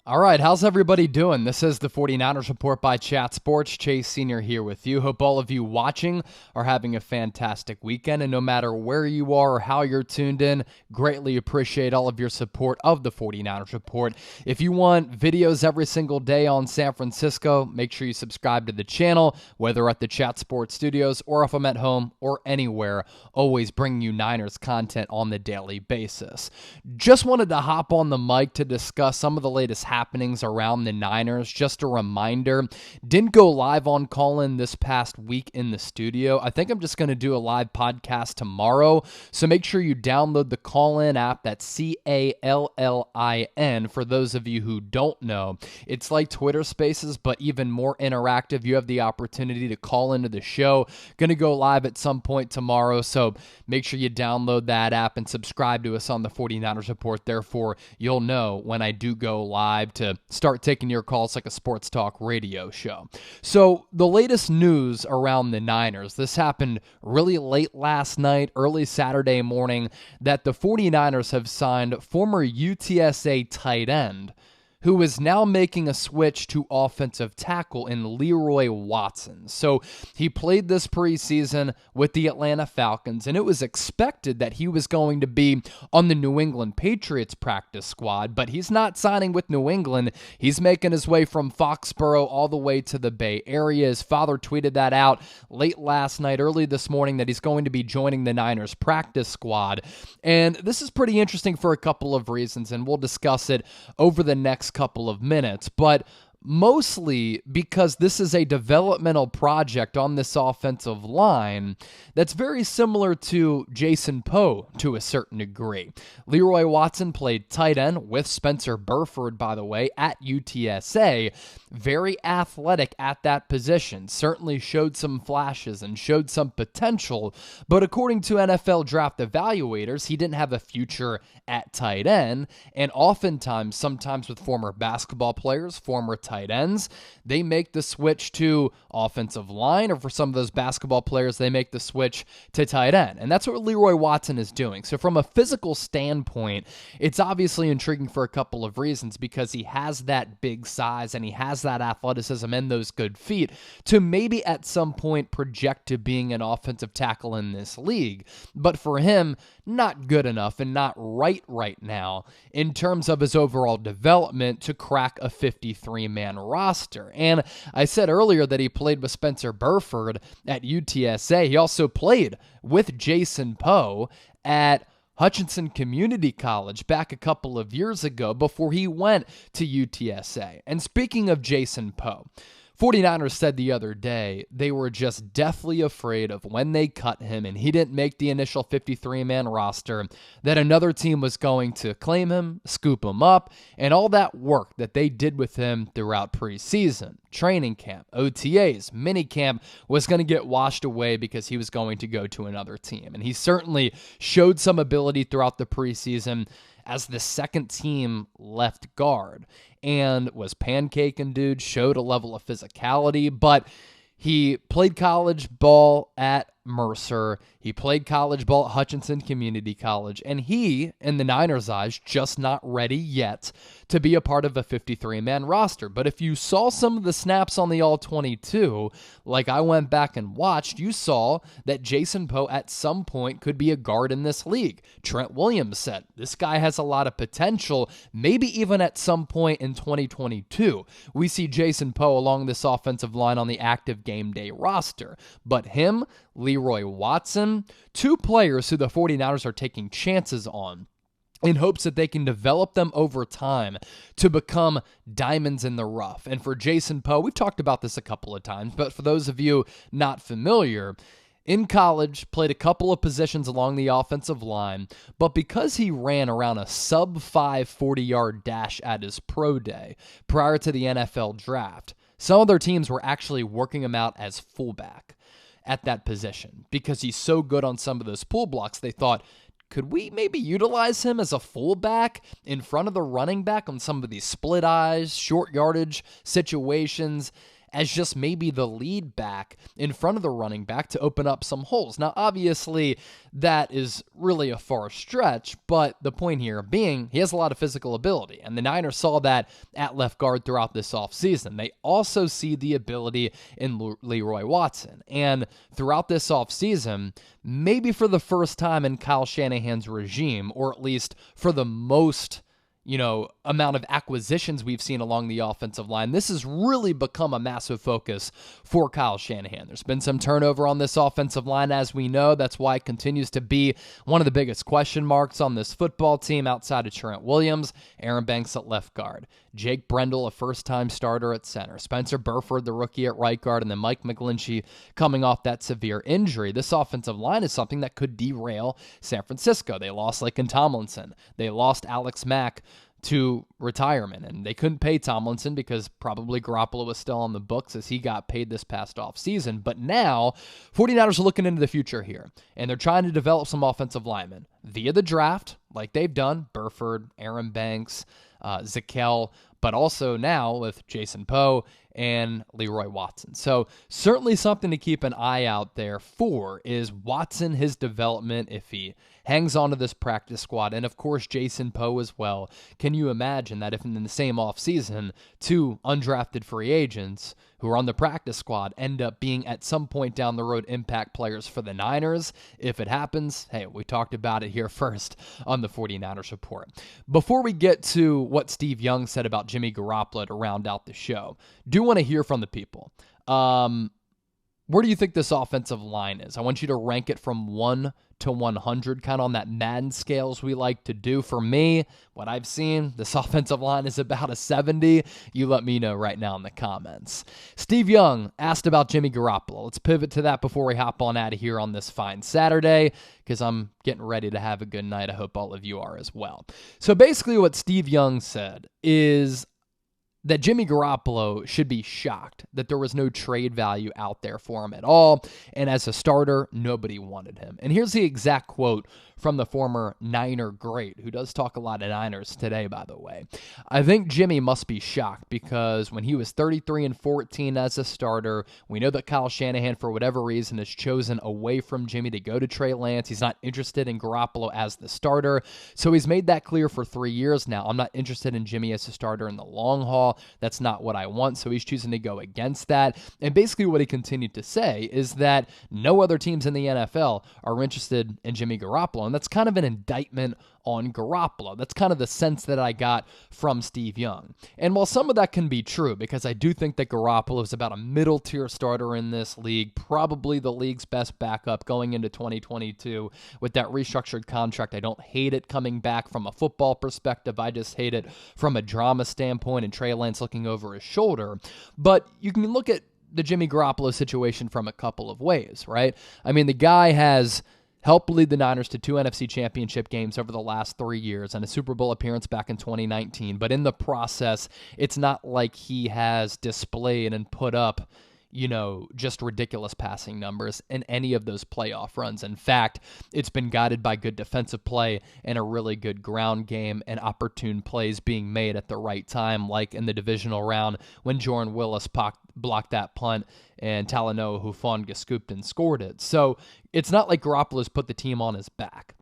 All right, how's everybody doing? This is the 49ers Report by Chat Sports. Chase Sr. here with you. Hope all of you watching are having a fantastic weekend, and no matter where you are or how you're tuned in, greatly appreciate all of your support of the 49ers Report. If you want videos every single day on San Francisco, make sure you subscribe to the channel, whether at the Chat Sports Studios or if I'm at home or anywhere, always bringing you Niners content on the daily basis. Just wanted to hop on the mic to discuss some of the latest happenings around the Niners. Just a reminder, didn't go live on Call-In this past week in the studio. I think I'm just going to do a live podcast tomorrow, so make sure you download the Call-In app. That's Callin for those of you who don't know. It's like Twitter Spaces, but even more interactive. You have the opportunity to call into the show. Going to go live at some point tomorrow, so make sure you download that app and subscribe to us on the 49ers Report. Therefore, you'll know when I do go live to start taking your calls like a sports talk radio show. So the latest news around the Niners, this happened really late last night, early Saturday morning, that the 49ers have signed former UTSA tight end who is now making a switch to offensive tackle in Leroy Watson. So he played this preseason with the Atlanta Falcons, and it was expected that he was going to be on the New England Patriots practice squad, but he's not signing with New England. He's making his way from Foxborough all the way to the Bay Area. His father tweeted that out late last night, early this morning, that he's going to be joining the Niners practice squad. And this is pretty interesting for a couple of reasons, and we'll discuss it over the next couple of minutes, but mostly because this is a developmental project on this offensive line that's very similar to Jason Poe to a certain degree. Leroy Watson played tight end with Spencer Burford, by the way, at UTSA. Very athletic at that position. Certainly showed some flashes and showed some potential, but according to NFL draft evaluators, he didn't have a future at tight end, and oftentimes, sometimes with former basketball players, former tight ends, they make the switch to offensive line, or for some of those basketball players, they make the switch to tight end. And that's what Leroy Watson is doing. So from a physical standpoint, it's obviously intriguing for a couple of reasons, because he has that big size and he has that athleticism and those good feet to maybe at some point project to being an offensive tackle in this league. But for him, not good enough and not right now in terms of his overall development to crack a 53-man roster. And I said earlier that he played with Spencer Burford at UTSA. He also played with Jason Poe at Hutchinson Community College back a couple of years ago before he went to UTSA. And speaking of Jason Poe, 49ers said the other day they were just deathly afraid of when they cut him and he didn't make the initial 53-man roster, that another team was going to claim him, scoop him up, and all that work that they did with him throughout preseason, training camp, OTAs, minicamp was going to get washed away because he was going to go to another team. And he certainly showed some ability throughout the preseason as the second team left guard and was pancaking dudes, showed a level of physicality, but he played college ball at Mercer. He played college ball at Hutchinson Community College, and he, in the Niners' eyes, just not ready yet to be a part of a 53-man roster. But if you saw some of the snaps on the All-22, like I went back and watched, you saw that Jason Poe at some point could be a guard in this league. Trent Williams said, this guy has a lot of potential, maybe even at some point in 2022. We see Jason Poe along this offensive line on the active game day roster. But him, Leroy Watson, two players who the 49ers are taking chances on in hopes that they can develop them over time to become diamonds in the rough. And for Jason Poe, we've talked about this a couple of times, but for those of you not familiar, in college, played a couple of positions along the offensive line, but because he ran around a sub-5 40-yard dash at his pro day prior to the NFL draft, some other teams were actually working him out as fullback at that position because he's so good on some of those pull blocks. They thought, could we maybe utilize him as a fullback in front of the running back on some of these split eyes, short yardage situations? as just maybe the lead back in front of the running back to open up some holes. Now, obviously, that is really a far stretch, but the point here being he has a lot of physical ability, and the Niners saw that at left guard throughout this offseason. They also see the ability in Leroy Watson, and throughout this offseason, maybe for the first time in Kyle Shanahan's regime, or at least for the most amount of acquisitions we've seen along the offensive line, this has really become a massive focus for Kyle Shanahan. There's been some turnover on this offensive line, as we know. That's why it continues to be one of the biggest question marks on this football team outside of Trent Williams, Aaron Banks at left guard, Jake Brendel, a first-time starter at center, Spencer Burford, the rookie at right guard, and then Mike McGlinchey coming off that severe injury. This offensive line is something that could derail San Francisco. They lost Laken Tomlinson. They lost Alex Mack to retirement, and they couldn't pay Tomlinson because probably Garoppolo was still on the books as he got paid this past offseason. But now, 49ers are looking into the future here, and they're trying to develop some offensive linemen via the draft, like they've done, Burford, Aaron Banks, Zakel, but also now with Jason Poe and Leroy Watson. So certainly something to keep an eye out there for is Watson, his development, if he hangs on to this practice squad, and of course Jason Poe as well. Can you imagine that if in the same offseason, two undrafted free agents who are on the practice squad end up being at some point down the road impact players for the Niners? If it happens, hey, we talked about it here first on the 49ers Report. Before we get to what Steve Young said about Jimmy Garoppolo to round out the show, do want to hear from the people. Where do you think this offensive line is? I want you to rank it from 1 to 100, kind of on that Madden scale as we like to do. For me, what I've seen, this offensive line is about a 70. You let me know right now in the comments. Steve Young asked about Jimmy Garoppolo. Let's pivot to that before we hop on out of here on this fine Saturday, because I'm getting ready to have a good night. I hope all of you are as well. So basically what Steve Young said is that Jimmy Garoppolo should be shocked that there was no trade value out there for him at all, and as a starter, nobody wanted him. And here's the exact quote from the former Niner great, who does talk a lot of Niners today, by the way. I think Jimmy must be shocked because when he was 33-14 as a starter, we know that Kyle Shanahan, for whatever reason, has chosen away from Jimmy to go to Trey Lance. He's not interested in Garoppolo as the starter, so he's made that clear for 3 years now. I'm not interested in Jimmy as a starter in the long haul. That's not what I want, so he's choosing to go against that. And basically what he continued to say is that no other teams in the NFL are interested in Jimmy Garoppolo, and that's kind of an indictment on Garoppolo. That's kind of the sense that I got from Steve Young. And while some of that can be true, because I do think that Garoppolo is about a middle-tier starter in this league, probably the league's best backup going into 2022 with that restructured contract. I don't hate it coming back from a football perspective. I just hate it from a drama standpoint and Trey Lance looking over his shoulder. But you can look at the Jimmy Garoppolo situation from a couple of ways, right? I mean, the guy has helped lead the Niners to 2 NFC Championship games over the last 3 years and a Super Bowl appearance back in 2019. But in the process, it's not like he has displayed and put up, just ridiculous passing numbers in any of those playoff runs. In fact, it's been guided by good defensive play and a really good ground game and opportune plays being made at the right time, like in the divisional round when Jordan Willis blocked that punt and Talanoa Hufanga scooped and scored it. So it's not like Garoppolo's put the team on his back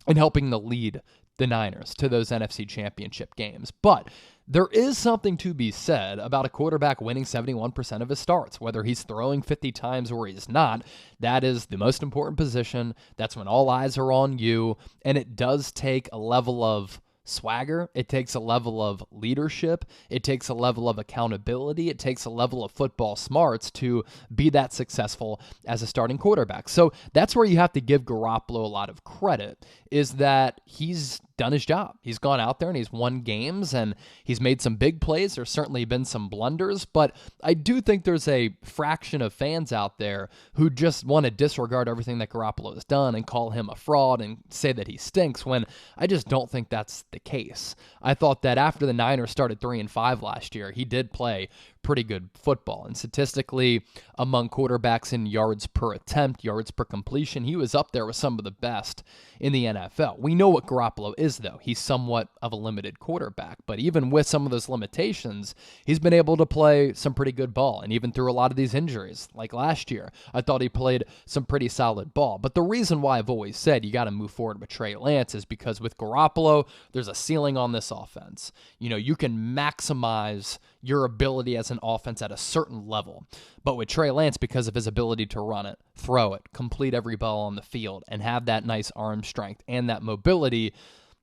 and helping to lead the Niners to those NFC Championship games. But there is something to be said about a quarterback winning 71% of his starts, whether he's throwing 50 times or he's not. That is the most important position. That's when all eyes are on you, and it does take a level of swagger. It takes a level of leadership. It takes a level of accountability. It takes a level of football smarts to be that successful as a starting quarterback. So that's where you have to give Garoppolo a lot of credit, is that he's done his job. He's gone out there and he's won games and he's made some big plays. There's certainly been some blunders, but I do think there's a fraction of fans out there who just want to disregard everything that Garoppolo has done and call him a fraud and say that he stinks, when I just don't think that's the case. I thought that after the Niners started 3-5 last year, he did play pretty good football. And statistically, among quarterbacks in yards per attempt, yards per completion, he was up there with some of the best in the NFL. We know what Garoppolo is, though. He's somewhat of a limited quarterback. But even with some of those limitations, he's been able to play some pretty good ball. And even through a lot of these injuries, like last year, I thought he played some pretty solid ball. But the reason why I've always said you got to move forward with Trey Lance is because with Garoppolo, there's a ceiling on this offense. You can maximize your ability as an offense at a certain level. But with Trey Lance, because of his ability to run it, throw it, complete every ball on the field, and have that nice arm strength and that mobility,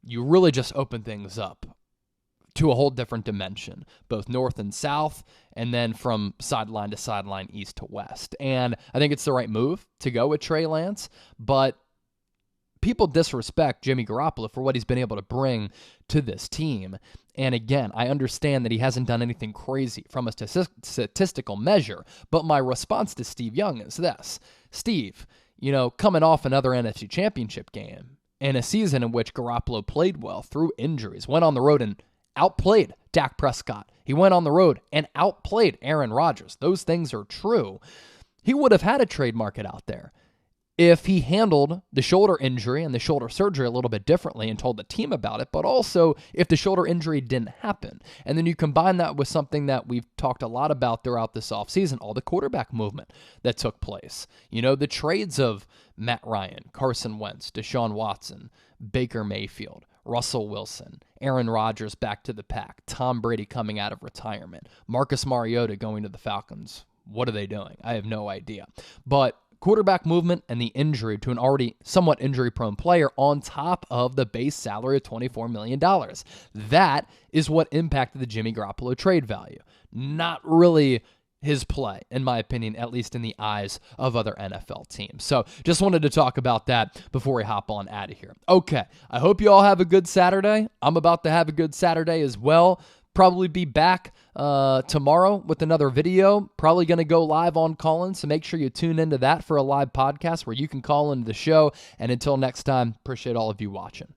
you really just open things up to a whole different dimension, both north and south, and then from sideline to sideline, east to west. And I think it's the right move to go with Trey Lance, but people disrespect Jimmy Garoppolo for what he's been able to bring to this team. And again, I understand that he hasn't done anything crazy from a statistical measure, but my response to Steve Young is this. Steve, coming off another NFC Championship game in a season in which Garoppolo played well through injuries, went on the road and outplayed Dak Prescott. He went on the road and outplayed Aaron Rodgers. Those things are true. He would have had a trade market out there if he handled the shoulder injury and the shoulder surgery a little bit differently and told the team about it, but also if the shoulder injury didn't happen. And then you combine that with something that we've talked a lot about throughout this offseason, all the quarterback movement that took place. The trades of Matt Ryan, Carson Wentz, Deshaun Watson, Baker Mayfield, Russell Wilson, Aaron Rodgers back to the pack, Tom Brady coming out of retirement, Marcus Mariota going to the Falcons. What are they doing? I have no idea. But quarterback movement and the injury to an already somewhat injury-prone player on top of the base salary of $24 million. That is what impacted the Jimmy Garoppolo trade value. Not really his play, in my opinion, at least in the eyes of other NFL teams. So just wanted to talk about that before we hop on out of here. Okay, I hope you all have a good Saturday. I'm about to have a good Saturday as well. Probably be back tomorrow with another video. Probably going to go live on Callin, so make sure you tune into that for a live podcast where you can call into the show. And until next time, appreciate all of you watching.